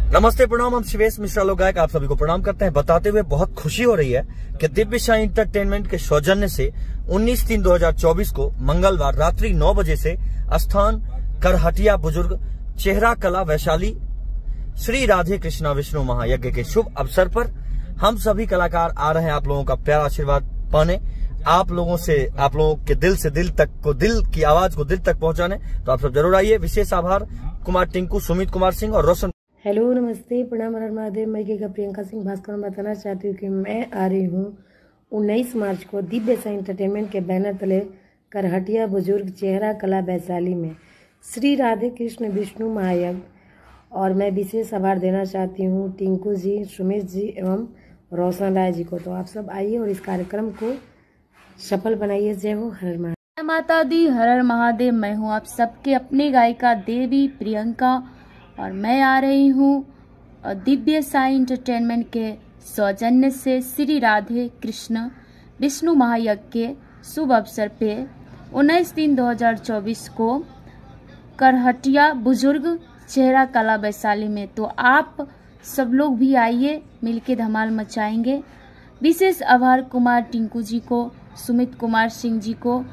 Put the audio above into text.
नमस्ते, प्रणाम। हम शिवेश मिश्रा लोग गायक आप सभी को प्रणाम करते हैं, बताते हुए बहुत खुशी हो रही है कि दिव्य साई इंटरटेनमेंट के सौजन्य से 19/3/2024 को मंगलवार रात्रि 9 बजे से स्थान करहटिया बुजुर्ग चेहरा कला वैशाली श्री राधे कृष्णा विष्णु महायज्ञ के शुभ अवसर पर हम सभी कलाकार आ रहे हैं आप लोगों का प्यार आशीर्वाद पाने, आप लोगों के दिल से दिल तक को, दिल की आवाज को दिल तक पहुंचाने। तो आप सब जरूर आइए। विशेष आभार कुमार टिंकू, सुमित कुमार सिंह और रोशन। हेलो, नमस्ते, प्रणाम, हर हर महादेव। मैं गायिका प्रियंका सिंह भास्कर बताना चाहती हूँ कि मैं आ रही हूँ 19 मार्च को दिव्य साई इंटरटेनमेंट के बैनर तले करहटिया बुजुर्ग चेहरा कला वैशाली में श्री राधे कृष्ण विष्णु महायज्ञ। और मैं विशेष आभार देना चाहती हूँ टिंकू जी, सुमित जी एवं रोशन राय जी को। तो आप सब आइए और इस कार्यक्रम को सफल बनाइए। जय हो, हर हर महादेव। माता दी, हर हर महादेव। मैं हूँ आप सबके अपनी गायिका देवी प्रियंका और मैं आ रही हूँ दिव्य साई इंटरटेनमेंट के सौजन्य से श्री राधे कृष्ण विष्णु महायज्ञ के शुभ अवसर पे 19/3/2024 को करहटिया बुजुर्ग चेहरा कला वैशाली में। तो आप सब लोग भी आइए, मिलके धमाल मचाएंगे। विशेष आभार कुमार टिंकू जी को, सुमित कुमार सिंह जी को